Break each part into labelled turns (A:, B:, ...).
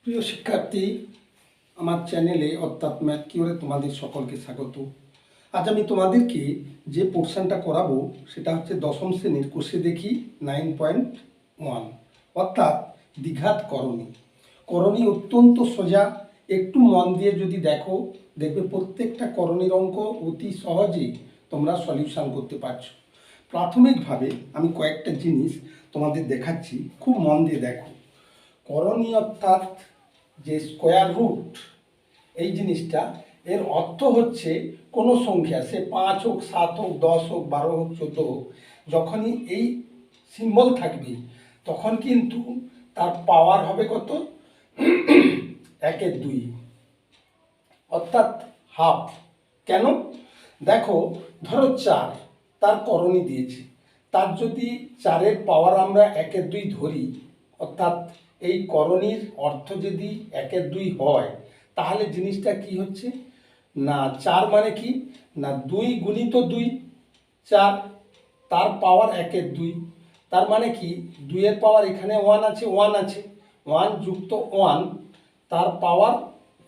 A: প্রিয় শিক্ষার্থী, আমার চ্যানেলে অর্থাৎ ম্যাথ কিওরে তোমাদের সকলকে স্বাগত। আজ আমি তোমাদেরকে যে পোর্শনটা করাবো সেটা হচ্ছে দশম শ্রেণীর কোষে দেখি 9.1, অর্থাৎ দ্বিঘাত করণী। করণী অত্যন্ত সোজা, একটু মন দিয়ে যদি দেখো দেখবে প্রত্যেকটা করণীর অঙ্ক অতি সহজেই তোমরা সলিউশন করতে পারছো। প্রাথমিকভাবে আমি কয়েকটা জিনিস তোমাদের দেখাচ্ছি, খুব মন দিয়ে দেখো। করণী অর্থাৎ যে স্কোয়ার রুট, এই জিনিসটা এর অর্থ হচ্ছে কোনো সংখ্যা, সে 5 হোক, 7 হোক, 10 হোক, 12 হোক, 14 হোক, যখনই এই সিম্বল থাকবে তখন কিন্তু তার পাওয়ার হবে কত? 1/2, অর্থাৎ হাফ। কেন? দেখো, ধরো 4, তার করণী দিয়েছে, তার যদি 4-এর পাওয়ার আমরা 1/2 ধরি, অর্থাৎ এই করণীর অর্থ যদি 1/2 হয়, তাহলে জিনিসটা কি হচ্ছে না 4 মানে কি না 2 গুণিত 2, 4, তার পাওয়ার 1/2। তার মানে কি 2-এর পাওয়ার এখানে 1 আছে, 1 আছে, 1 যুক্ত 1 তার পাওয়ার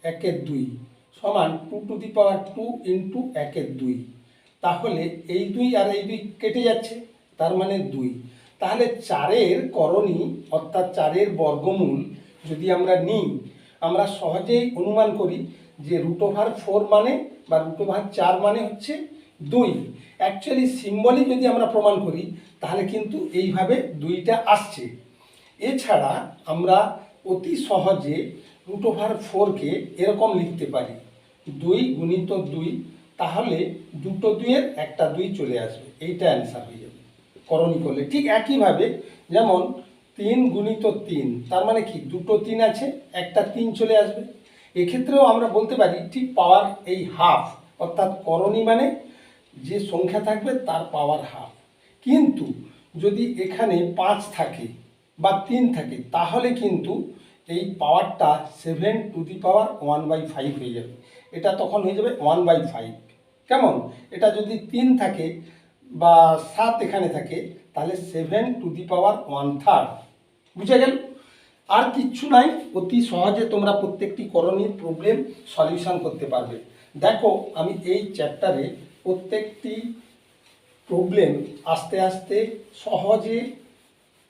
A: 1/2 সমান 2 টু দি পাওয়ার 2 ইন্টু 1/2। তাহলে এই 2 আর এই 2 কেটে যাচ্ছে, তার মানে 2। তাহলে 4-এর করণী অর্থাৎ 4-এর বর্গমূল যদি আমরা নিই, আমরা সহজেই অনুমান করি যে √4 মানে বা √4 মানে হচ্ছে 2। অ্যাকচুয়ালি সিম্বলই যদি আমরা প্রমাণ করি তাহলে কিন্তু এইভাবে 2টা আসছে। এছাড়া আমরা অতি সহজে √4কে এরকম লিখতে পারি 2 গুণিত 2, তাহলে দুটো 2-এর একটা 2 চলে আসবে, এইটা অ্যান্সার হয়ে যাবে করণী করলে। ঠিক একইভাবে যেমন 3 গুণিত 3, তার মানে কি দুটো 3 আছে, একটা 3 চলে আসবে। এক্ষেত্রেও আমরা বলতে পারি ঠিক পাওয়ার এই হাফ, অর্থাৎ করণী মানে যে সংখ্যা থাকবে তার পাওয়ার হাফ। কিন্তু যদি এখানে 5 থাকে বা 3 থাকে তাহলে কিন্তু এই পাওয়ারটা 7 টু দি পাওয়ার 1/5 হয়ে যাবে। এটা তখন হয়ে যাবে 1/5। কেমন? এটা যদি 3 থাকে বা 7 এখানে থাকে তাহলে 7 টু দি পাওয়ার 1/3। বুঝে গেল? আর কিচ্ছু নাই, অতি সহজে তোমরা প্রত্যেকটি করণীর প্রবলেম সলিউশন করতে পারবে। দেখো, আমি এই চ্যাপ্টারে প্রত্যেকটি প্রবলেম আস্তে আস্তে সহজে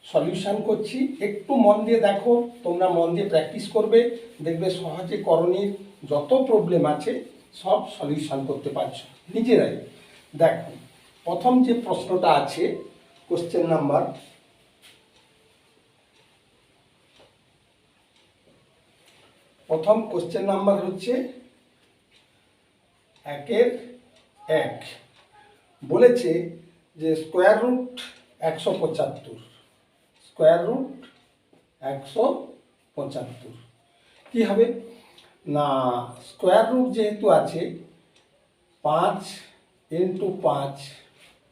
A: সলিউশন করছি। একটু মন দিয়ে দেখো, তোমরা মন দিয়ে প্র্যাকটিস করবে, দেখবে সহজে করণীর যত প্রবলেম আছে সব সলিউশন করতে পারছো নিজেরাই। দেখো, প্রথম যে প্রশ্নটা আছে কোশ্চেন নাম্বার, প্রথম কোশ্চেন নাম্বার হচ্ছে 1 বলেছে যে স্কোয়ার রুট 175, স্কোয়ার রুট 175 কি হবে না স্কোয়ার রুট যেহেতু আছে 5 ইন্টু 5,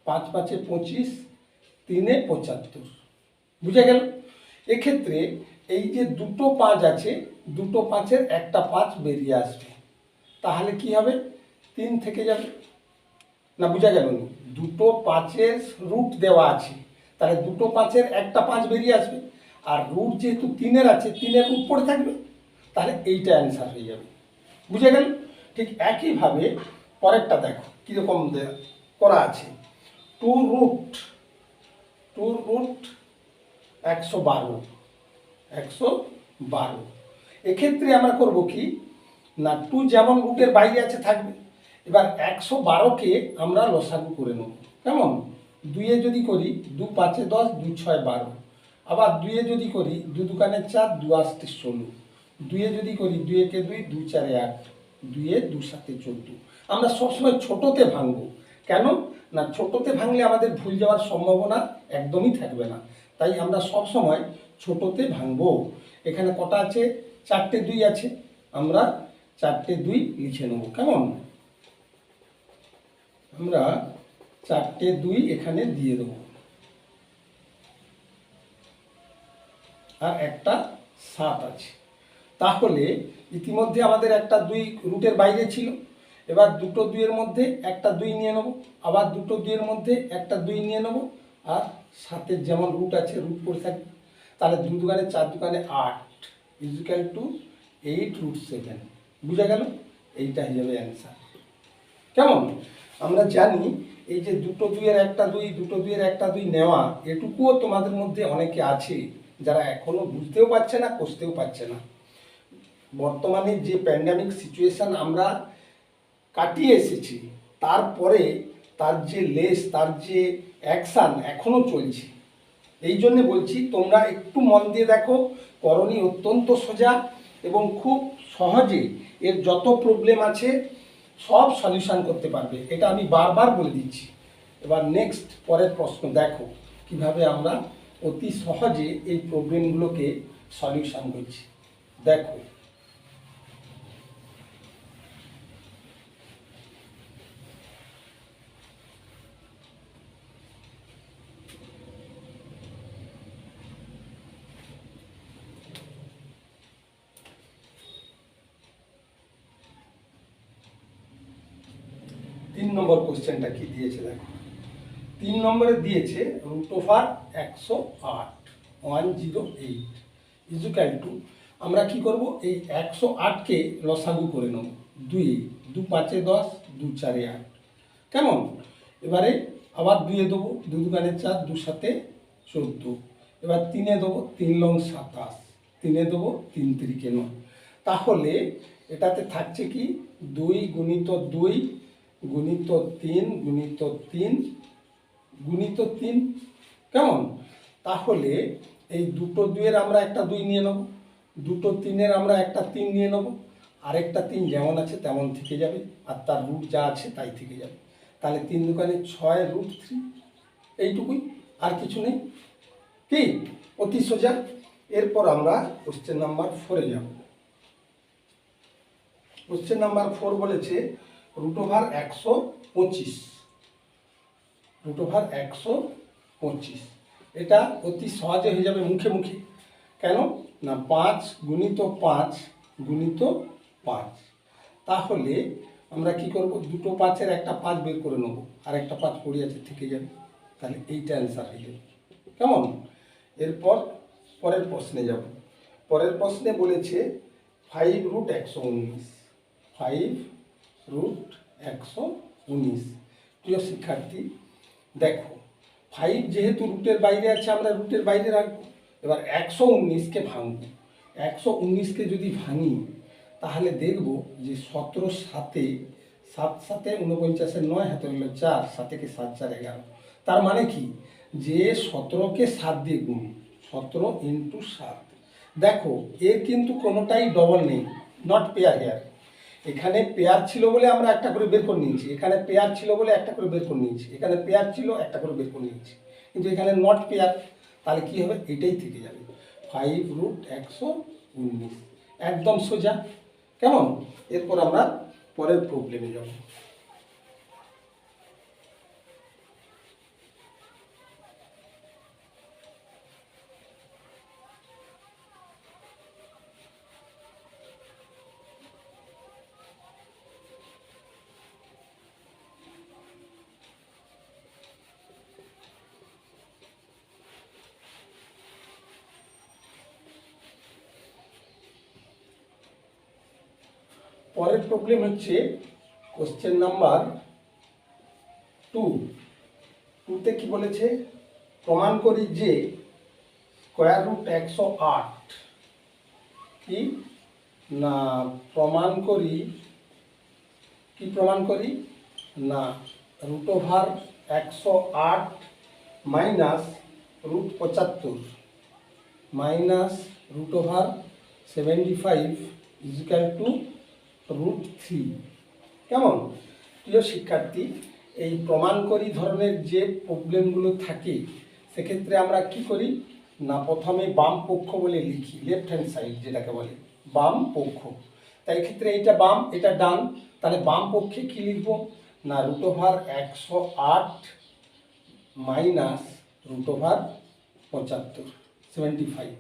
A: 5 5 25, 3 75। বুঝে গেল? এক্ষেত্রে এই যে দুটো 5 আছে, দুটো 5-এর একটা 5 বেরিয়ে আসবে, তাহলে কি হবে 3 থেকে যাবে না। বুঝা গেল না? দুটো 5-এর রুট দেওয়া আছে, তাহলে দুটো 5-এর একটা 5 বেরিয়ে আসবে, আর রুট যেহেতু 3-এর আছে 3-এর রুট পড়ে থাকবে, তাহলে এইটা অ্যান্সার হয়ে যাবে। বুঝে গেল? ঠিক একইভাবে পরেরটা দেখো কীরকম করা আছে। 2 রুট 112, 112। এক্ষেত্রে আমরা করব কি না 2 যেমন রুটের বাইরে আছে থাকবে, এবার 112কে আমরা লসাগু করে নেব। কেমন? 2-এ যদি করি 2 5 10, 2 6 12, আবার 2-এ যদি করি 2 2 4, 2 8 16, 2-এ যদি করি 2 1 2, 2 4 8, 2-এ 2 7 14। আমরা সবসময় ছোটোতে ভাঙবো। কেন না ছোটোতে ভাঙলে আমাদের ভুল যাওয়ার সম্ভাবনা একদমই থাকবে না, তাই আমরা সবসময় ছোটোতে ভাঙবো। এখানে কটা আছে? 4টে 2 আছে, আমরা 4টে 2 লিখে নেব। কেমন? আমরা 4টে 2 এখানে দিয়ে দেব, আর একটা 7 আছে। তাহলে ইতিমধ্যে আমাদের একটা 2 রুটের বাইরে ছিল, এবার দুটো 2-এর মধ্যে একটা 2 নিয়ে নেব, আবার দুটো 2-এর মধ্যে একটা 2 নিয়ে নেব, আর 7-এর যেমন রুট আছে রুট পড়ে থাকবে, তাহলে 2 2 4 2 8, ইজিক্যাল টু 8√7। বুঝা গেল? এইটা হয়ে যাবে অ্যান্সার। কেমন? আমরা জানি এই যে দুটো দুইয়ের একটা দুই, দুটো দুইয়ের একটা দুই নেওয়া, এটুকুও তোমাদের মধ্যে অনেকে আছে যারা এখনো বুঝতেও পারছে না, কষতেও পারছে না। বর্তমানে যে প্যান্ডামিক সিচুয়েশন আমরা কাটিয়ে এসেছি, তারপরে তার যে লেস, তার যে অ্যাকশান এখনো চলছে। এই জন্যে বলছি তোমরা একটু মন দিয়ে দেখো, করণী অত্যন্ত সোজা এবং খুব সহজে এর যত প্রবলেম আছে সব সলিউশন করতে পারবে, এটা আমি বারবার বলে দিচ্ছি। এবার নেক্সট পরের প্রশ্ন দেখো কিভাবে আমরা অতি সহজে এই প্রবলেমগুলোকে সলিউশন করছি। দেখো, তিন নম্বর কোশ্চেনটা কি দিয়েছে দেখো। 3 নম্বরে দিয়েছে √108 108 ইজুক্যাল টু, আমরা কি করব, এই 108কে লসাগু করে নেব। 2 2 5 10, 2 4 8। কেমন? এবারে আবার 2 দেবো, 2 2 4, 2 7 14। এবার 3 দেবো, 3 লং 27, 3 দেবো, 3 3 9। তাহলে এটাতে থাকছে কি 2 গুণিত 2 গুণিত 3 গুণিত 3 গুণিত 3। কেমন? তাহলে এই দুটো দুইয়ের আমরা একটা 2 নিয়ে নেব, দুটো 3-এর আমরা একটা 3 নিয়ে নেব, আরেকটা 3 যেমন আছে তেমন থেকে যাবে, আর তার রুট যা আছে তাই থেকে যাবে। তাহলে 3 2 6√3, এইটুকুই, আর কিছু নেই। কি? অতি সোজা। এরপর আমরা কোশ্চেন নাম্বার 4-এ যাব। কোশ্চেন নাম্বার 4 বলেছে √125, √125। এটা অতি সহজে হয়ে যাবে মুখে মুখে। কেন না, 5 গুণিত 5 গুণিত 5। তাহলে আমরা কি করব, দুটো 5-এর একটা 5 বের করে নেবো, আর একটা 5 পড়ে আছে থেকে যাবে। তাহলে এইটা অ্যান্সার হয়ে যাবে। কেমন? এরপর পরের প্রশ্নে যাব। পরের প্রশ্নে বলেছে 5√119, 5√119। প্রিয় শিক্ষার্থী দেখো, 5 যেহেতু রুটের বাইরে আছে, আমরা রুটের বাইরে রাখবো। এবার 119কে ভাঙব। 119কে যদি ভাঙি তাহলে দেখব যে 17 সাথে 7 7 49, 9 হাতে হলো 4, 7 কে 7 4 11। তার মানে কি, যে 17কে 7 দিয়ে গুণ, 17 × 7। দেখো এর কিন্তু কোনোটাই ডবল নেই, নট পেয়ার হেয়ার। এখানে পেয়ার ছিল বলে আমরা একটা করে বের করে নিয়েছি, এখানে পেয়ার ছিল বলে একটা করে বের করে নিয়েছি, এখানে পেয়ার ছিল একটা করে বের করে নিয়েছি, কিন্তু এখানে নট পেয়ার। তাহলে কি হবে, এটাই থেকে যাবে 5√119, একদম সোজা। কেমন? এরপর আমরা পরের প্রবলেমে যাব। পরের প্রবলেম হচ্ছে কোশ্চেন নাম্বার 2। 2তে কি বলেছে, প্রমাণ করি যে √108 কি না, প্রমাণ করি কি, প্রমাণ করি না √108 মাইনাস √75 মাইনাস √75 ইজিক্যাল টু √3। কেমন? প্রিয় শিক্ষার্থী, এই প্রমাণ করি ধরনের যে প্রবলেমগুলো থাকে সেক্ষেত্রে আমরা কি করি না, প্রথমে বাম পক্ষ বলে লিখি, লেফট হ্যান্ড সাইড যেটাকে বলে বাম পক্ষ। তাই ক্ষেত্রে এইটা বাম, এটা ডান। তাহলে বাম পক্ষে কি লিখব না, √108 মাইনাস √75 75।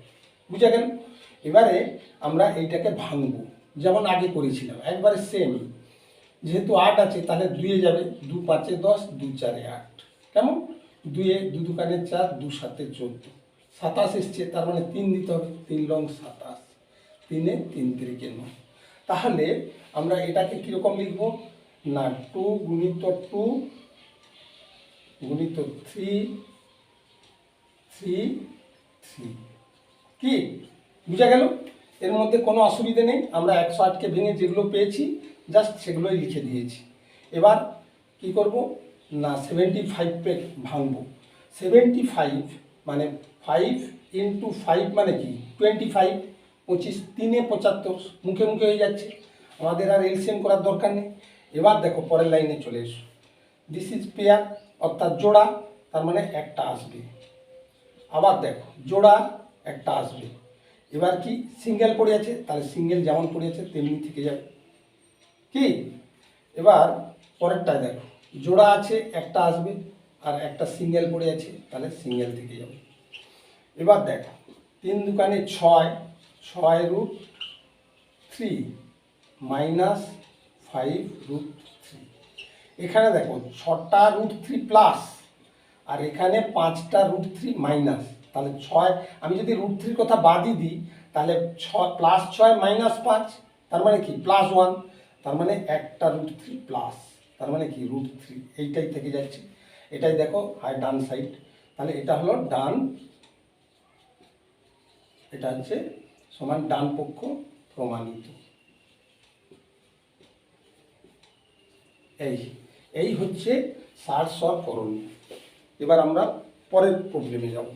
A: বুঝা গেল? এবারে আমরা এইটাকে ভাঙবো যেমন আগে করেছিলাম, একবারে সেম। যেহেতু 8 আছে তাহলে 2-এ যাবে, 2 5 10, 2 4 8। কেমন? 2-এ 2 2 4, 2 7 14, 27 এসছে, তার মানে 3 দিতে হবে, 3 লং 27। 3 3 3 9। তাহলে আমরা এটাকে কীরকম লিখব না 2 গুণিত 2 গুণিত 3 3 3। কি বুঝা গেল? এর মধ্যে কোনো অসুবিধে নেই, আমরা 108কে ভেঙে যেগুলো পেয়েছি জাস্ট সেগুলোই লিখে দিয়েছি। এবার কি করব না 75 ভাঙবো। 75 মানে 5 ইন্টু 5 মানে কি 25, 25 3 75, মুখে মুখে হয়ে যাচ্ছে, আমাদের আর এলসিএম করার দরকার নেই। এবার দেখো পরের লাইনে চলে এসো, দিস ইজ পেয়ার অর্থাৎ জোড়া, তার মানে একটা আসবে। আবার দেখো জোড়া একটা আসবে। এবার কি সিঙ্গেল পড়ে আছে, তাহলে সিঙ্গেল যেমন পড়ে আছে তেমনি থেকে যাবে। কি এবার পরেরটায় দেখো জোড়া আছে একটা আসবে, আর একটা সিঙ্গেল পড়ে আছে, তাহলে সিঙ্গেল থেকে যাবে। এবার দেখো 3 দুকানে 6, 6 রুট 3 মাইনাস 5 রুট 3। এখানে দেখো 6টা রুট 3 প্লাস, আর এখানে 5টা রুট 3 মাইনাস, তাহলে 6। আমি যদি রুট 3 কথা বাদই দিই তাহলে 6 প্লাস 6 মাইনাস 5, তার মানে কি প্লাস 1, তার মানে একটা রুট 3 প্লাস, তার মানে কি রুট 3, এইটাই থেকে যাচ্ছে। এটাই দেখো হয় ডান সাইড, তাহলে এটা হলো ডান, এটা হচ্ছে সমান ডান পক্ষ প্রমাণিত। এই হচ্ছে সার করণীয়। এবার আমরা পরের প্রবলেমে যাব।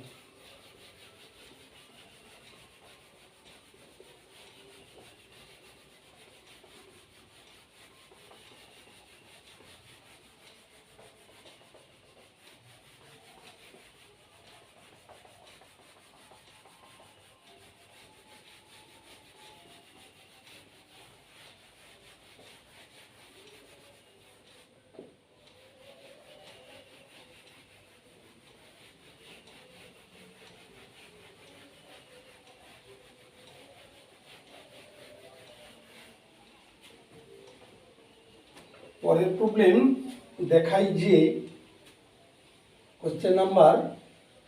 A: পরের প্রবলেম দেখাই যে কোশ্চেন নাম্বার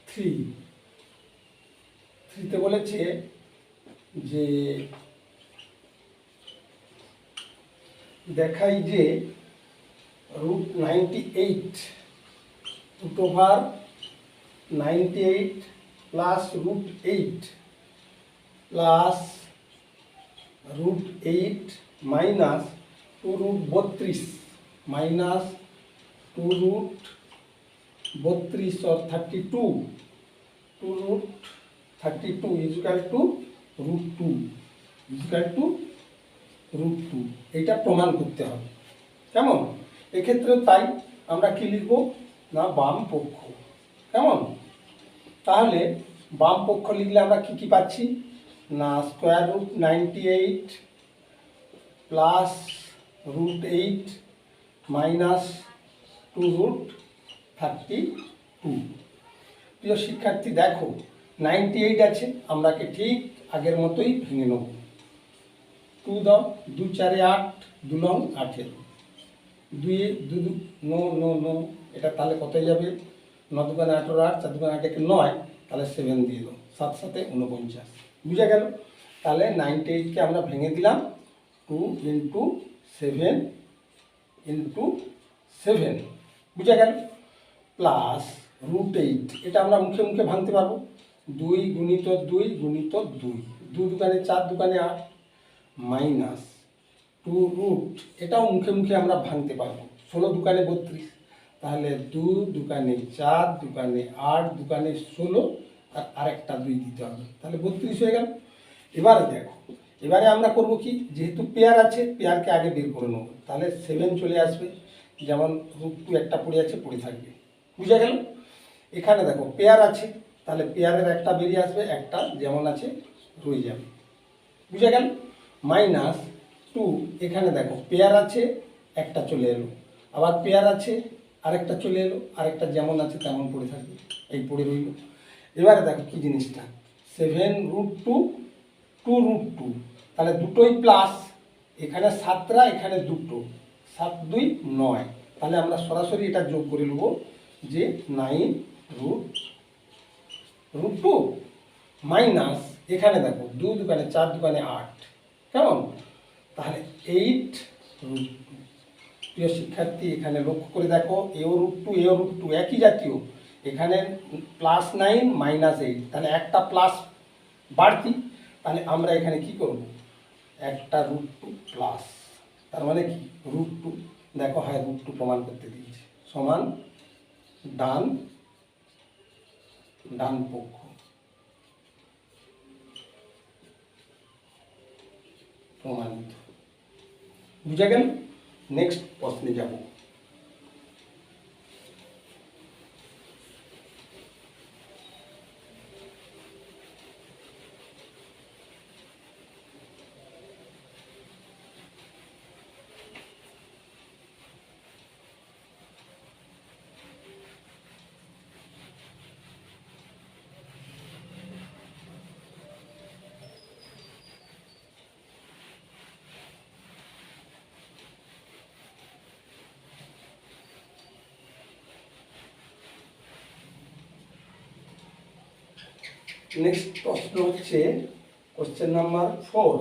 A: 3তে বলেছে যে দেখাই যে root 98 root over 98 plus root 8 plus root 8 minus 2 root 32 minus 2 root 32 और 32, 2 root 32 equal to root 2 equal to root 2। এটা প্রমাণ করতে হবে। কেমন? এক্ষেত্রে তাই আমরা কি লিখব না বাম পক্ষ। কেমন? তাহলে বাম পক্ষ লিখলে আমরা কি কি পাচ্ছি না square root 98 plus root 8 minus 2 root 32। প্রিয় শিক্ষার্থী দেখো 98 আছে, আমরাকে ঠিক আগের মতোই ভেঙে নেব। 2 দাও, 2 4 8, 2 নং 18, 2 2 নো নো নো, এটা তাহলে কত যাবে 9 দুগুণে 18, 8 4 দুগুণে 8 9, তাহলে 7 দিয়ে দাও, 7 7 49। বুঝা গেল? তাহলে 98কে আমরা ভেঙে দিলাম 2 ইন্টু 7 ইন্টু 7, বুঝা গেল, প্লাস রুট 8, এটা আমরা মুখে মুখে ভাঙতে পারবো, 2 গুণিত 2 গুণিত 2, 2 দুগুণে 4 দুগুণে 8 মাইনাস 2 রুট, এটাও মুখে মুখে আমরা ভাঙতে পারবো, 16 দুগুণে 32, তাহলে 2 দুগুণে 4 দুগুণে 8 দুগুণে 16, আর আরেকটা 2 দিতে হবে, তাহলে 32 হয়ে গেল। এবারে দেখো, এবারে আমরা করব কি, যেহেতু পেয়ার আছে পেয়ারকে আগে বের করে নেব, তাহলে 7 চলে আসবে, যেমন রুট 2 একটা পড়ে আছে পড়ে থাকবে। বুঝা গেল? এখানে দেখো পেয়ার আছে, তাহলে পেয়ারের একটা বেরিয়ে আসবে, একটা যেমন আছে রয়ে যাবে। বুঝা গেল? মাইনাস 2, এখানে দেখো পেয়ার আছে একটা চলে এলো, আবার পেয়ার আছে আরেকটা চলে এলো, আরেকটা যেমন আছে তেমন পড়ে থাকবে, এই পড়ে রইল। এবারে দেখো কি জিনিসটা 7 রুট 2 2 রুট 2, তাহলে দুটোই প্লাস, এখানে 7টা এখানে 2টো, 7 2 9, তাহলে আমরা সরাসরি এটা যোগ করে নেব যে 9 রুট 2 মাইনাস এখানে দেখো 2 দুগুণে 4 দুগুণে 8, কেমন? তাহলে 8 √2। প্রিয় শিক্ষার্থী, এখানে লক্ষ্য করে দেখো, এও √2 এও √2 একই জাতীয়, এখানে +9 -8, তাহলে একটা প্লাস বাড়তি, তাহলে আমরা এখানে কি করব, একটা √2 প্লাস, তার মানে কি √2, দেখো হয় √2 প্রমাণ করতে দিয়েছি, সমান ডান পক্ষ প্রমাণিত। বুঝা গেল? নেক্সট প্রশ্নে যাব। নেক্সট প্রশ্ন হচ্ছে কোশ্চেন নাম্বার 4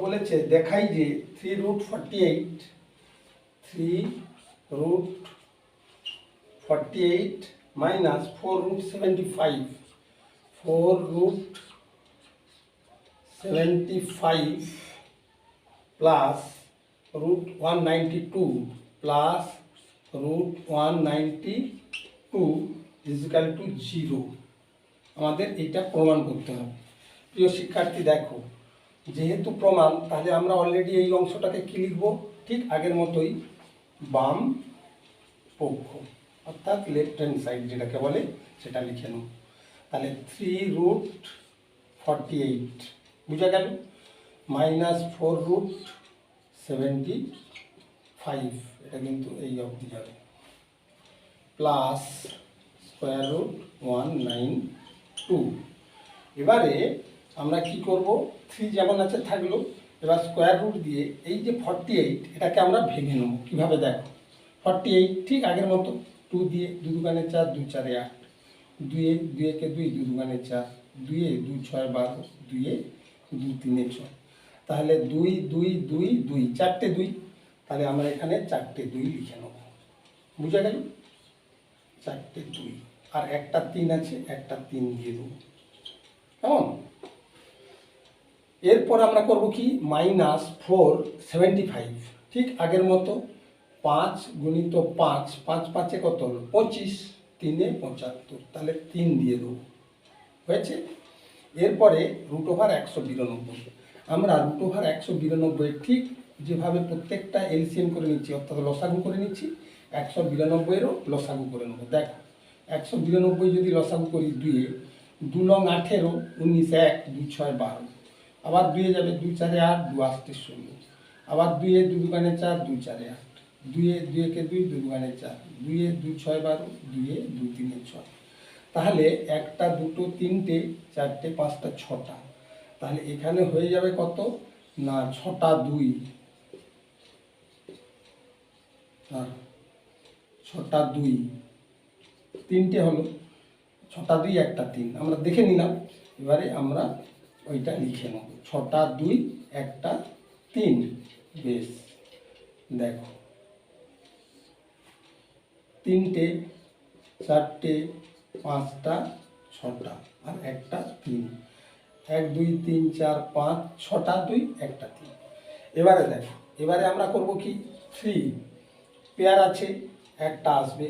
A: বলেছে, দেখাই যে 3√48 minus 4√75 plus √192 plus √192 equal to 0। আমাদের এটা প্রমাণ করতে হবে। প্রিয় শিক্ষার্থী, দেখো যেহেতু প্রমাণ, তাহলে আমরা অলরেডি এই অংশটাকে কি লিখব, ঠিক আগের মতোই, বাম পক্ষ অর্থাৎ লেফট হ্যান্ড সাইড যেটাকে বলে সেটা লিখে নেব। তাহলে 3√48 বুঝা গেল, মাইনাস 4√75, এটা কিন্তু এই অবধি যাবে, প্লাস √192। এবারে আমরা কি করব, 3 যেমন আছে থাকলো, এবার স্কোয়ার রুট দিয়ে এই যে 48 এটাকে আমরা ভেঙে নেব। কীভাবে দেখো, 48 ঠিক আগের মতো, 2 দিয়ে 2 দুগুণে 4, 2 4 8, 2 2 2 2 দুগুণে 4, 2 2 6 12, 2 2 3 6, তাহলে 2 2 2 2 চারটে 2, তাহলে আমরা এখানে চারটে 2 লিখে নেব। বুঝা গেল, চারটে 2, আর একটা 3 আছে, একটা 3 দিয়ে দেবো, কেমন? এরপর আমরা করব কি, -475, ঠিক আগের মতো, 5 গুণিত 5, 5 5 কত হলো 25, 3 75, তাহলে 3 দিয়ে দেবো, হয়েছে। এরপরে √192, আমরা √192 ঠিক যেভাবে প্রত্যেকটা এলসিএম করে নিচ্ছি অর্থাৎ লসাগু করে নিচ্ছি, 192-এরও লসাগু করে নেবো। দেখো 192 যদি লসাগু করি, 2 2 লং 18, 19 1 2 6 12, আবার 2 যাবে, 2 4 8, 2 8 16, আবার 2 2 দুগুণে 4, 2 4 8, 2 2 2 2 দুগুণে 4, 2 2 6 12, 2 2 3 6, তাহলে একটা দুটো তিনটে চারটে পাঁচটা ছটা, তাহলে এখানে হয়ে যাবে কত না 6টা 2, 6টা 2, তিনটে হলো, 6টা 2 একটা 3, আমরা দেখে নিলাম। এবারে আমরা ওইটা লিখে নেব, 6টা 2 একটা 3, বেশ। দেখো 3টে 4টে 5টা 6টা আর একটা 3, 1 2 3 4 5, 6টা 2 একটা 3। এবারে দেখো, এবারে আমরা করব কি, 3 পেয়ার আছে একটা আসবে,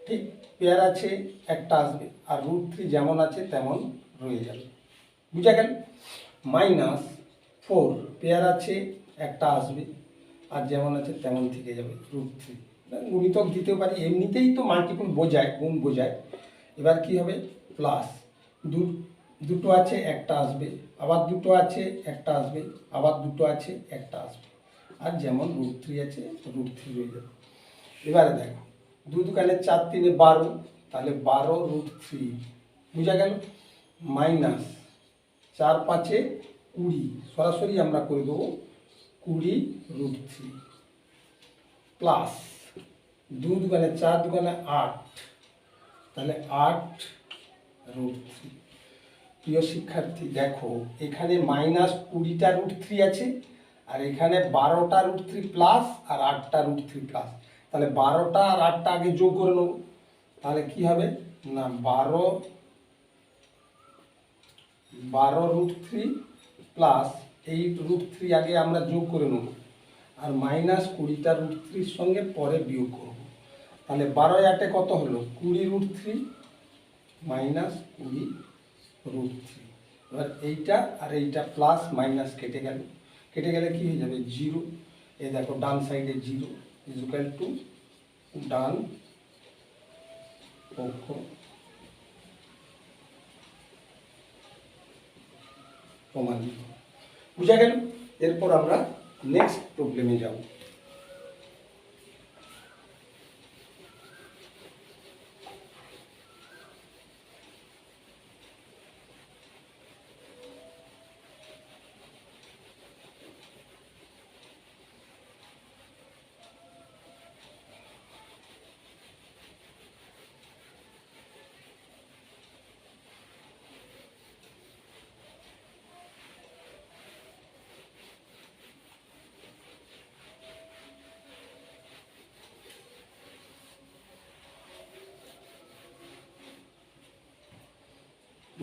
A: ঠিক পেয়ার আছে একটা আসবে, আর √3 যেমন আছে তেমন রয়ে যাবে। বুঝা গেল, -4 পেয়ার আছে একটা আসবে, আর যেমন আছে তেমন থেকে যাবে, √3 গুণিতক দিতেও পারি, এমনিতেই তো মাল্টিপল বোঝায়, গুণ বোঝায়। এবার কি হবে, প্লাস দুটো আছে একটা আসবে, আবার দুটো আছে একটা আসবে, আবার দুটো আছে একটা আসবে, আর যেমন √3 আছে √3 রয়ে যাবে। এবারে দেখো 2 দুগুণে 4 3 12, তাহলে 12√3 বুঝা গেল, মাইনাস 4 5 20, সরাসরি আমরা করে দেবো 20√3, প্লাস 2 দুগুণে 4 দুগুণে 8, তাহলে 8 √3। প্রিয় শিক্ষার্থী দেখো, এখানে -20টা √3 আছে, আর এখানে 12টা √3 প্লাস আর 8টা √3 প্লাস। তাহলে 12টা আর 8টা আগে যোগ করে নেব। তাহলে কি হবে না, 12 √3 প্লাস 8 √3 আগে আমরা যোগ করে নেব, আর -20টা √3 সঙ্গে পরে বিয়োগ করব। তাহলে 12 কত হলো, 20 √3 -20 √3। এবার এইটা আর এইটা প্লাস মাইনাস কেটে গেলে কি হয়ে যাবে, 0। এই দেখো ডান সাইডে 0 ইকুয়াল টু ডান পক্ষ প্রমাণিত। বুঝা গেল? এরপর আমরা নেক্সট প্রবলেমে যাব।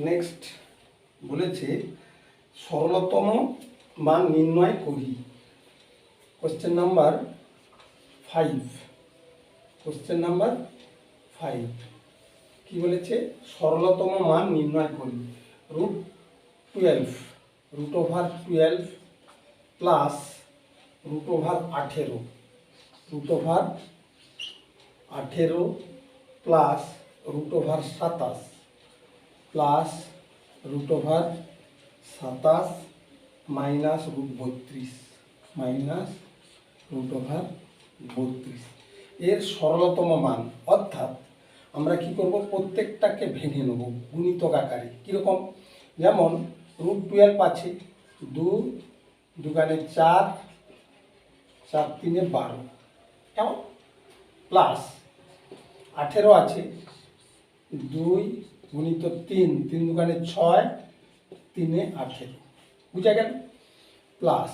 A: নেক্সট বলেছে সরলতম মান নির্ণয় করি। কোশ্চেন নাম্বার 5 কি বলেছে, সরলতম মান নির্ণয় করি। √12 √12 প্লাস √18 প্লাস √27 প্লাস √27 মাইনাস √32 এর সরলতম মান। অর্থাৎ আমরা কি করব, প্রত্যেকটাকে ভেঙে নেব গুণিতক আকারে। কীরকম, যেমন √12 আছে, 2 দুগুণে 4, 4 3 12, কেমন, প্লাস 18 আছে, 2 গুণিত 3, 3 দুগুণে 6, 3 18, বুঝা গেল, প্লাস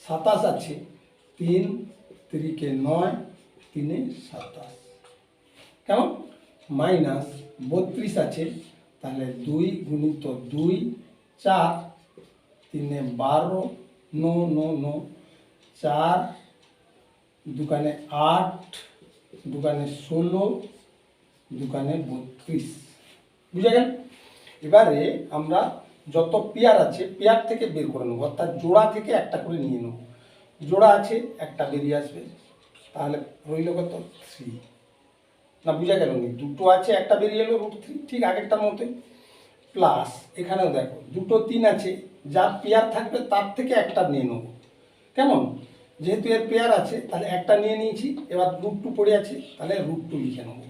A: 27 আছে, 3 3 9, 3 27, কেমন, মাইনাস 32 আছে, তাহলে 2 গুণিত 2, 4 3 12, 9 4 দুগুণে 8, দুগুণে 16, দুগুণে 32, বুঝা গেল। এবারে আমরা যত পেয়ার আছে পেয়ার থেকে বের করে নেব, অর্থাৎ জোড়া থেকে একটা করে নিয়ে নেব। জোড়া আছে, একটা বেরিয়ে আসবে, তাহলে রইল কত, 3 না, বুঝা গেল নি, দুটো আছে একটা বেরিয়ে এলো √3, ঠিক আগেরটার মতোই। প্লাস এখানেও দেখো দুটো 3 আছে, যার পেয়ার থাকবে তার থেকে একটা নিয়ে নেব। কেমন, যেহেতু এর পেয়ার আছে তাহলে একটা নিয়ে নিয়েছি, এবার √2 পড়ে আছে, তাহলে √2 লিখে নেব,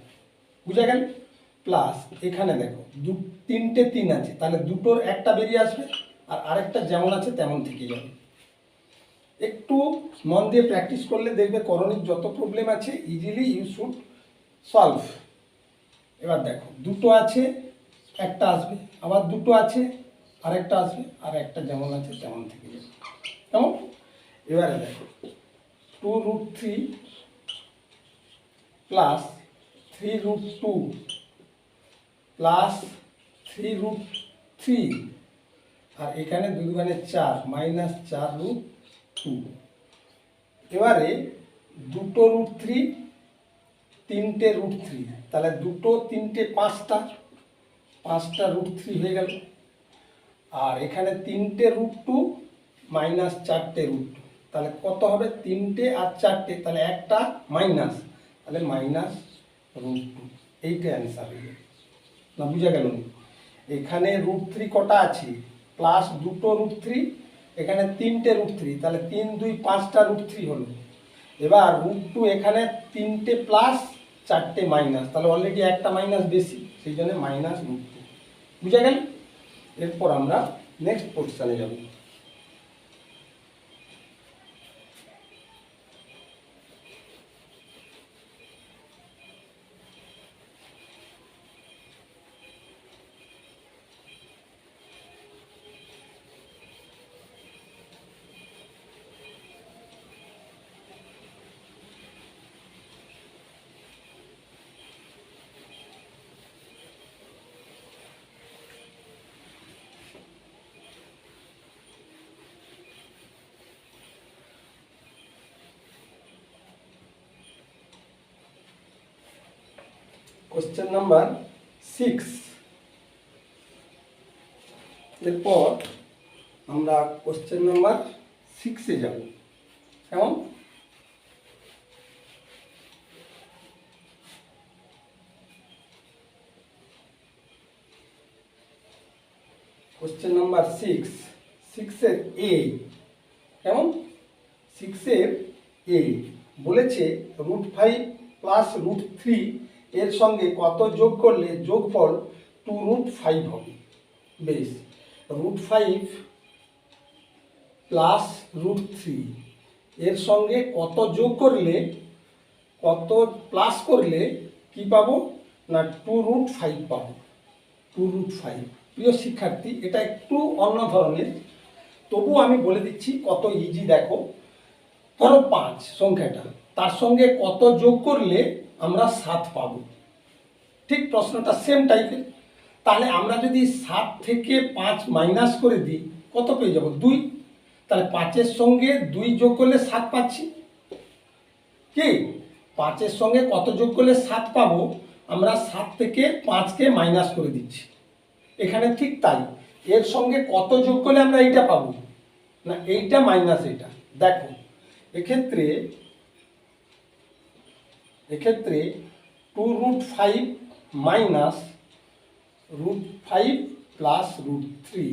A: বুঝা গেল। প্লাস এখানে দেখো 3টে 3 আছে, তাহলে দুটোর একটা বেরিয়ে আসবে, আর আরেকটা যেমন আছে তেমন থেকে যাবে। একটু মন দিয়ে প্র্যাকটিস করলে দেখবে করণিক যত প্রবলেম আছে ইজিলি ইউ শুড সলভ। এবার দেখো দুটো আছে, একটা আসবে, আবার দুটো আছে, আরেকটা আসবে, আর একটা যেমন আছে তেমন থেকে যাবে, কেমন। এবারে দেখো 2√3 প্লাস 3√2 প্লাস 3√3, আর এখানে 2 দুগুণে 4 মাইনাস 4√2। এবারে দুটো √3, 3টে √3, তাহলে দুটো 3টে 5টা √3 হয়ে গেল, আর এখানে 3টে √2 মাইনাস 4টে √2, তাহলে কত হবে, 3টে আর 4টে, তাহলে একটা মাইনাস, তাহলে -√2, এইটা অ্যান্সার হয়ে যাবে না, বুঝা গেল। এখানে √3 কটা আছে, প্লাস দুটো √3, এখানে 3টে √3, তাহলে 3 2 5টা √3 হলো। এবার √2 এখানে 3টে প্লাস 4টে মাইনাস, তাহলে অলরেডি একটা মাইনাস বেশি, সেই জন্য -√2, বুঝা গেল। এরপর আমরা নেক্সট পোর্শনে যাব। Question number 6। এরপর আমরা কোশ্চেন নাম্বার 6-এ যাব। কেমন? কোশ্চেন নাম্বার 6 এর এ। কেমন? 6-এর এ বলেছে √5 প্লাস √3 এর সঙ্গে কত যোগ করলে যোগফল 2√5 হবে। বেশ, √5 প্লাস √3 এর সঙ্গে কত যোগ করলে, কত প্লাস করলে কি পাবো না 2√5 পাবো। 2√5। প্রিয় শিক্ষার্থী, এটা একটু অন্য ধরনের, তবু আমি বলে দিচ্ছি কত ইজি। দেখো, ধরো 5 সংখ্যাটা, তার সঙ্গে কত যোগ করলে আমরা 7 পাবো। ঠিক প্রশ্নটা সেম টাইপের। তাহলে আমরা যদি 7 থেকে 5 মাইনাস করে দিই, কত পেয়ে যাব? 2। তাহলে 5-এর সঙ্গে 2 যোগ করলে 7 পাচ্ছি। কি 5-এর সঙ্গে কত যোগ করলে 7 পাবো? আমরা 7 থেকে 5-কে মাইনাস করে দিচ্ছি। এখানে ঠিক তাই, এর সঙ্গে কত যোগ করলে আমরা এইটা পাবো না এইটা মাইনাস এটা। দেখো, এক্ষেত্রে 2√5 মাইনাস √5 প্লাস √3,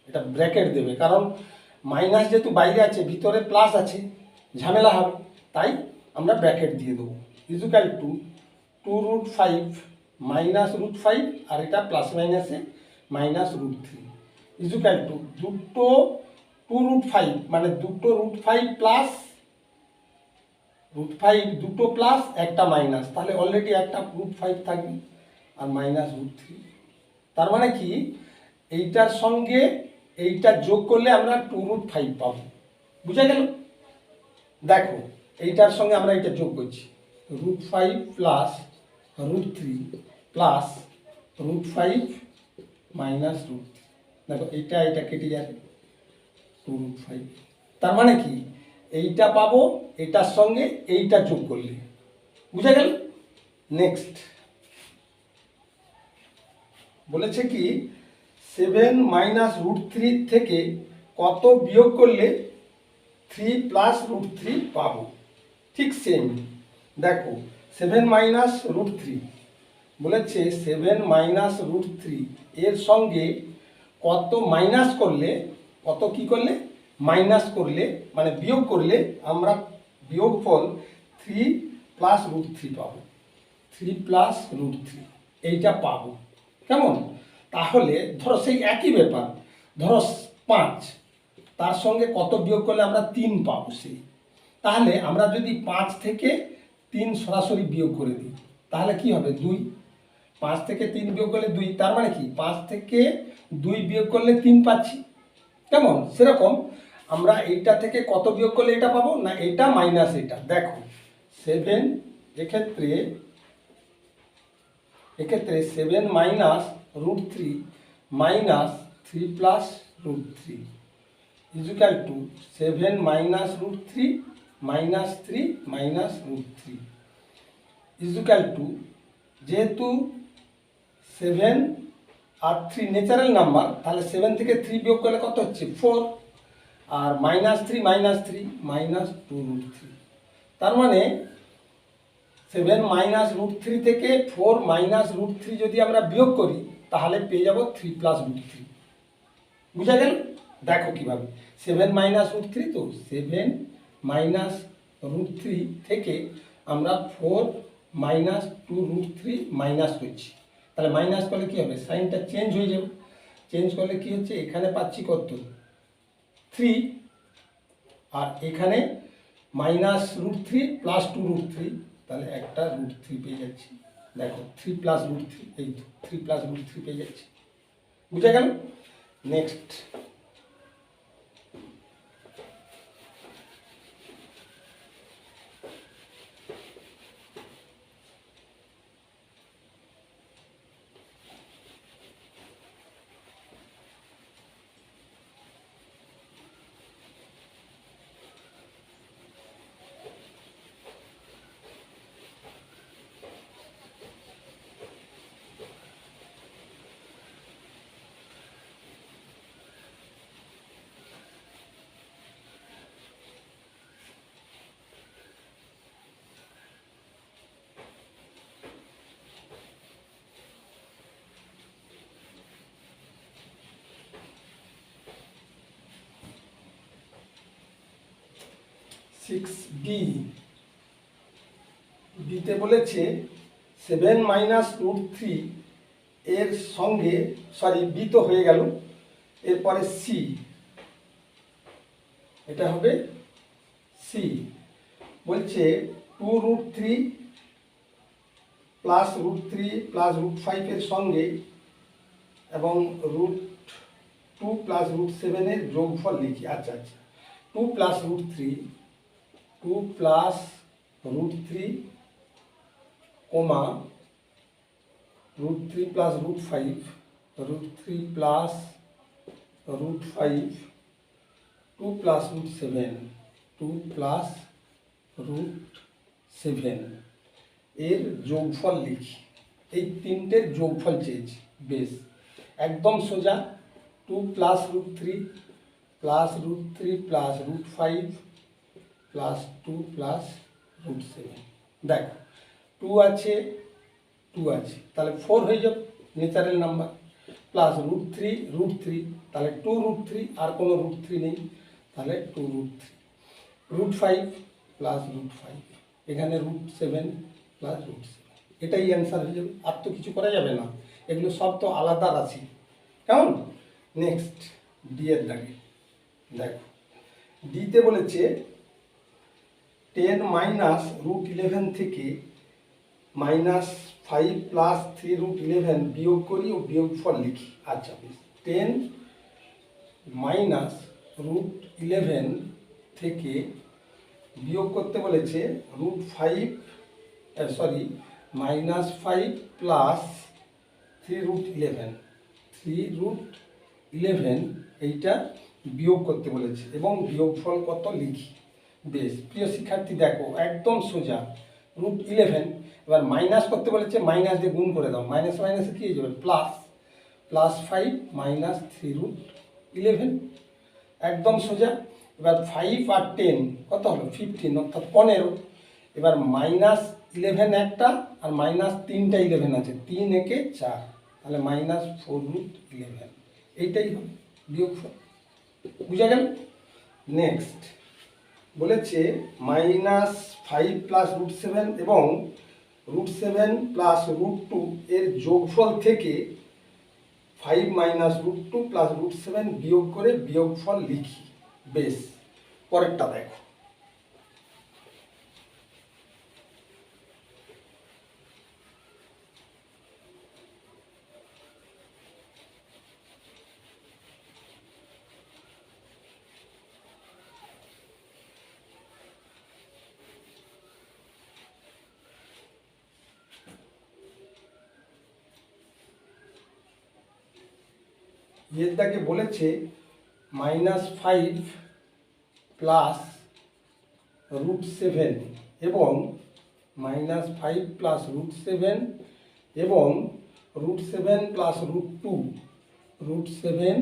A: এটা ব্র্যাকেট দেবে, কারণ মাইনাস যেহেতু বাইরে আছে, ভিতরে প্লাস আছে, ঝামেলা হবে, তাই আমরা ব্র্যাকেট দিয়ে দেবো। ইজুক্যাল টু 2√5 মাইনাস √5, আর এটা প্লাস মাইনাসে মাইনাস √3 ইজুক্যাল টু দুটো 2√5 মানে দুটো √5 প্লাস √5, দুটো প্লাস একটা মাইনাস, তাহলে অলরেডি একটা √5 থাকবে আর মাইনাস √3। তার মানে কি এইটার সঙ্গে এইটা যোগ করলে আমরা 2√5 পাবো। বুঝা গেল? দেখো, এইটার সঙ্গে আমরা এটা যোগ করছি, √5 প্লাস √3 প্লাস √5 মাইনাস √3। দেখো, এটা কেটে যাবে, 2√5। তার মানে কি এইটা পাবো এটার সঙ্গে এইটা যোগ করলে। বুঝা গেল? নেক্সট বলেছে কি 7 মাইনাস √3 থেকে কত বিয়োগ করলে 3 প্লাস √3 পাবো। ঠিক সেম। দেখো, 7 মাইনাস √3 বলেছে 7 মাইনাস √3 এর সঙ্গে কত মাইনাস করলে, কত কি করলে মাইনাস করলে, মানে বিয়োগ করলে আমরা বিয়োগফল 3 প্লাস √3 পাবো। 3 প্লাস √3 এইটা পাবো। কেমন? তাহলে ধরো সেই একই ব্যাপার, ধরো 5, তার সঙ্গে কত বিয়োগ করলে আমরা 3 পাবো সেই। তাহলে আমরা যদি 5 থেকে 3 সরাসরি বিয়োগ করে দিই, তাহলে কি হবে? 2। 5 থেকে 3 বিয়োগ করলে 2, তার মানে কি 5 থেকে 2 বিয়োগ করলে 3 পাচ্ছি। কেমন? সেরকম আমরা এইটা থেকে কত বিয়োগ করলে এটা পাবো না এটা মাইনাস এটা। দেখো 7, এক্ষেত্রে 7 minus √3 minus 3 plus √3 equal two 7 minus √3 minus 3 minus √3 equal two, যেহেতু 7 আর 3 ন্যাচারাল নাম্বার, তাহলে 7 থেকে 3 বিয়োগ করলে কত হচ্ছে? 4, আর মাইনাস 3 মাইনাস 2√3। তার মানে 7 মাইনাস √3 থেকে 4 মাইনাস √3 যদি আমরা বিয়োগ করি, তাহলে পেয়ে যাব 3 প্লাস √3। বুঝা গেল? দেখো কিভাবে 7 মাইনাস √3, তো 7 মাইনাস √3 থেকে আমরা 4 মাইনাস 2√3 মাইনাস করছি। তাহলে মাইনাস করলে কি হবে? সাইনটা চেঞ্জ হয়ে যাবে। চেঞ্জ করলে কি হচ্ছে? এখানে পাচ্ছি কত? 3, আর এখানে মাইনাস √3 প্লাস 2√3, তাহলে একটা √3 পেয়ে যাচ্ছি। দেখো 3 প্লাস √3, এই 3 প্লাস √3 পেয়ে যাচ্ছি। বুঝা গেল? নেক্সট 6d, ডিতে বলেছে 7 - √3 এর সঙ্গে, সরি বি তো হয়ে গেল, এরপরে সি, এটা হবে সি। বলছে 2√3 প্লাস √3 প্লাস √5 এর সঙ্গে এবং √2 প্লাস √7 এর যোগফল লিখি। আচ্ছা আচ্ছা, 2 প্লাস √3, 2 প্লাস √3 কমা √3 প্লাস √5, √3 প্লাস √5, 2 প্লাস √7, 2 প্লাস √7 এর যোগফল লিখি। এই তিনটের যোগফল চেয়েছি। বেশ, একদম সোজা। 2 plus √3 plus √3 plus √5 plus 2 plus √7। দেখ 2 আছে, 2 আছে, তাহলে 4 হয়ে যাবে ন্যাচারাল নাম্বার। প্লাস √3 তাহলে 2√3, আর কোনো √3 নেই, তাহলে 2√3, √5 প্লাস √5, এখানে √7 প্লাস √7, এটাই অ্যান্সার হয়ে যাবে। আর তো কিছু করা যাবে না, এগুলো সব তো আলাদা রাশি। কেমন? নেক্সট ডি এর দাগে দেখো, ডিতে বলেছে 10 - √11 থেকে -5 প্লাস 3√11 বিয়োগ করি ও বিয়োগফল লিখি। আচ্ছা বেশ, 10 - √11 থেকে বিয়োগ করতে বলেছে √5, সরি -5 প্লাস 3√11, 3√11 এইটা বিয়োগ করতে বলেছে এবং বিয়োগফল কত লিখি। বেশ প্রিয় শিক্ষার্থী, দেখো একদম সোজা। √11, এবার মাইনাস করতে বলেছে, মাইনাস দিয়ে গুণ করে দাও, মাইনাস মাইনাসে কী হয়ে যাবে, প্লাস, প্লাস 5 মাইনাস 3√11, একদম সোজা। এবার 5 আর 10 কত হলো, 15, অর্থাৎ 15। এবার -11 একটা, আর -3টা 11 আছে, 3 একে 4, তাহলে -4√11, এইটাই হবে বিয়োগফল। বুঝা গেল? নেক্সট বলেছে -5 প্লাস √7 এবং √7 প্লাস √2 এর যোগফল থেকে 5 - √2 প্লাস √7 বিয়োগ করে বিয়োগফল লিখি। বেশ, পরেরটা দেখো, এর দাগে বলেছে -5 প্লাস √7 এবং -5 প্লাস √7 এবং √7 প্লাস √2, √7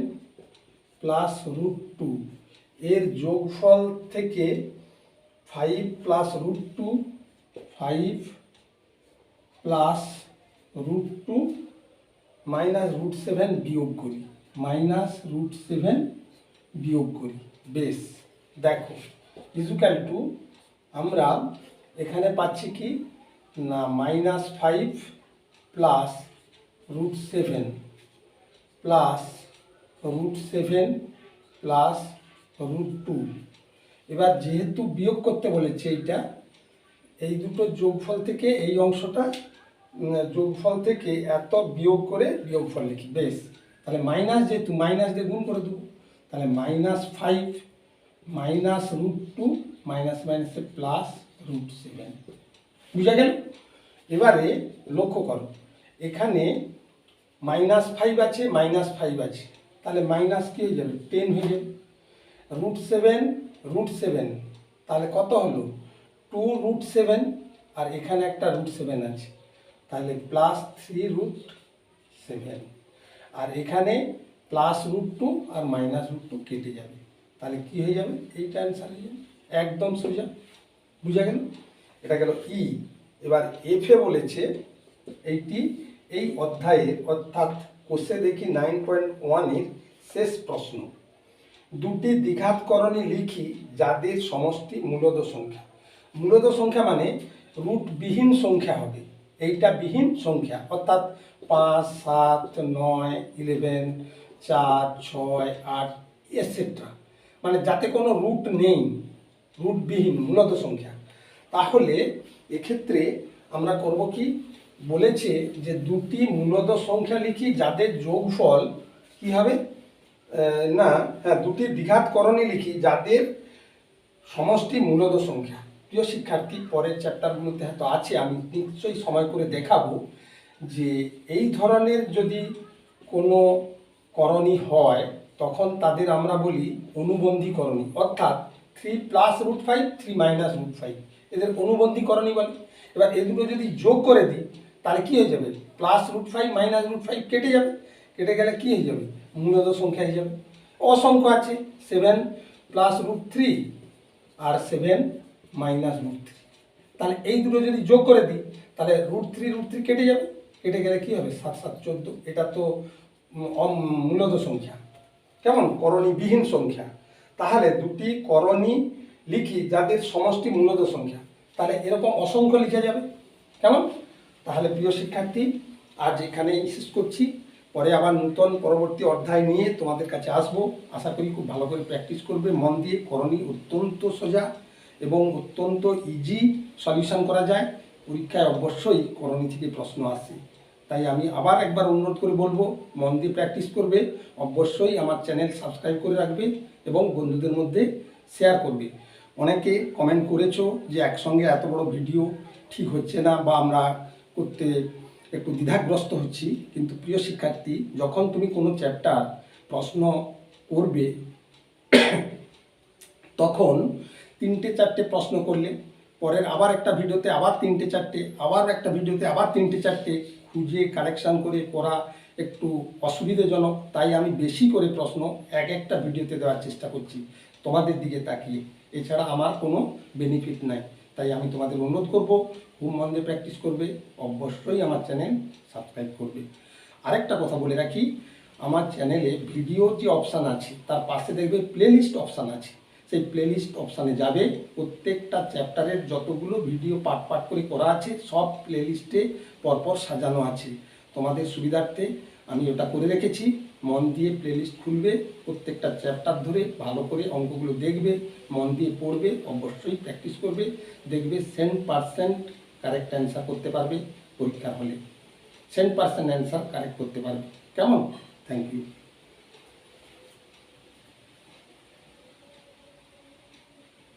A: প্লাস √2 এর যোগফল থেকে 5 প্লাস √2, 5 প্লাস √2 মাইনাস √7 বিয়োগ করি, -√7 বিয়োগ করি। বেশ, দেখো ইজুক্যাল টু, আমরা এখানে পাচ্ছি কি না, -5 প্লাস √7 প্লাস √7 প্লাস √2। এবার যেহেতু বিয়োগ করতে বলেছে এইটা, এই দুটো যোগফল থেকে এই অংশটা, যোগফল থেকে এত বিয়োগ করে বিয়োগফল লিখি। বেশ, তাহলে মাইনাস, যেহেতু মাইনাস দিয়ে গুণ করে দেবো, তাহলে -5 মাইনাস √2 মাইনাস মাইনাসে প্লাস √7। বুঝা গেল? এবারে লক্ষ্য করো, এখানে -5 আছে, -5 আছে, তাহলে মাইনাস কি হয়ে যাবে, 10 হয়ে যাবে। √7 তাহলে কত হলো, 2√7, আর এখানে একটা √7 আছে, তাহলে প্লাস 3√7, আর এখানে প্লাস √2 আর মাইনাস √2 কেটে যাবে, তাহলে কি হয়ে যাবে, এইটা অ্যান্সার হয়ে যাবে। একদম সোজা। বুঝা গেল? এটা গেল ই। এবার এফে বলেছে এইটি এই অধ্যায়ের, অর্থাৎ কোষে দেখি 9.1 এর শেষ প্রশ্ন। দুটি দ্বিঘাতকরণী লিখি যাদের সমষ্টি মূলদ সংখ্যা। মূলদ সংখ্যা মানে রুটবিহীন সংখ্যা হবে, এইটা বিহীন সংখ্যা, অর্থাৎ 5, 7, 9, 11, 4, 6, 8 এটসেট্রা, মানে যাতে কোনো রুট নেই, রুটবিহীন মূলদ সংখ্যা। তাহলে এক্ষেত্রে আমরা করব কি, বলেছে যে দুটি মূলদ সংখ্যা লিখি যাদের যোগফল কি হবে, দুটি দ্বিঘাতকরণী লিখি যাদের সমষ্টি মূলদ সংখ্যা। প্রিয় শিক্ষার্থী, পরের চ্যাপ্টারগুলোতে হয়তো আছে, আমি নিশ্চয়ই সময় করে দেখাবো যে এই ধরনের যদি কোনো করণী হয় তখন তাদের আমরা বলি অনুবন্ধী করণী, অর্থাৎ 3 + √5, 3 - √5, এদের অনুবন্ধী করণী বলে। এবার এই দুটো যদি যোগ করে দিই তাহলে কি হয়ে যাবে, +√5 - √5 কেটে যাবে, কেটে গেলে কি হয়ে যাবে, মূলদ সংখ্যা হয়ে যাবে। অসংখ্য আছে 7 + √3 আর 7 - √3, তাহলে এই দুটো যদি যোগ করে দিই তাহলে √3 কেটে যাবে, কেটে গেলে কি হবে, 7 × 7 = 14। এটা তো মূলদ সংখ্যা, কেমন, করণীবিহীন সংখ্যা। তাহলে দুটি করণী লিখি যাদের সমষ্টি মূলদ সংখ্যা, তাহলে এরকম অসংখ্য লিখে যাবে, কেমন। তাহলে প্রিয় শিক্ষার্থী, আজ এখানেই শেষ করছি, পরে আবার নতুন পরবর্তী অধ্যায় নিয়ে তোমাদের কাছে আসবো। আশা করি খুব ভালো করে প্র্যাকটিস করবে মন দিয়ে। করণী অত্যন্ত সোজা এবং অত্যন্ত ইজি সলিউশন করা যায়, পরীক্ষায় অবশ্যই করণী থেকে প্রশ্ন আসে। তাই আমি আবার একবার অনুরোধ করে বলবো, মন দিয়ে প্র্যাকটিস করবে, অবশ্যই আমার চ্যানেল সাবস্ক্রাইব করে রাখবে এবং বন্ধুদের মধ্যে শেয়ার করবে। অনেকে কমেন্ট করেছো যে একসঙ্গে এত বড় ভিডিও ঠিক হচ্ছে না বা আমরা করতে একটু দ্বিধাগ্রস্ত হচ্ছি। কিন্তু প্রিয় শিক্ষার্থী, যখন তুমি কোনো চ্যাপ্টার প্রশ্ন করবে তখন 3টে 4টে প্রশ্ন করলে পরের আবার একটা ভিডিওতে আবার 3টে 4টে, আবার একটা ভিডিওতে আবার 3টে 4টে খুঁজে কালেকশান করে করা একটু অসুবিধাজনক। তাই আমি বেশি করে প্রশ্ন একটা ভিডিওতে দেওয়ার চেষ্টা করছি তোমাদের দিকে তাকিয়ে, এছাড়া আমার কোনো বেনিফিট নাই। তাই আমি তোমাদের অনুরোধ করব, খুব মন দিয়ে প্র্যাকটিস করবে, অবশ্যই আমার চ্যানেল সাবস্ক্রাইব করবে। আরেকটা কথা বলে রাখি, আমার চ্যানেলে ভিডিও যে অপশান আছে তার পাশে দেখবে প্লেলিস্ট অপশান আছে, সেই প্লেলিস্ট অপশানে যাবে, প্রত্যেকটা চ্যাপ্টারের যতগুলো ভিডিও পার্ট করে করা আছে সব প্লেলিস্টে পরপর সাজানো আছে। তোমাদের সুবিধার্থে আমি ওটা করে রেখেছি, মন দিয়ে প্লেলিস্ট খুলবে, প্রত্যেকটা চ্যাপ্টার ধরে ভালো করে অঙ্কগুলো দেখবে, মন দিয়ে পড়বে, অবশ্যই প্র্যাকটিস করবে, দেখবে 100% কারেক্ট অ্যান্সার করতে পারবে পরীক্ষা হলে, 100% অ্যান্সার কারেক্ট করতে পারবে, কেমন। Thank you.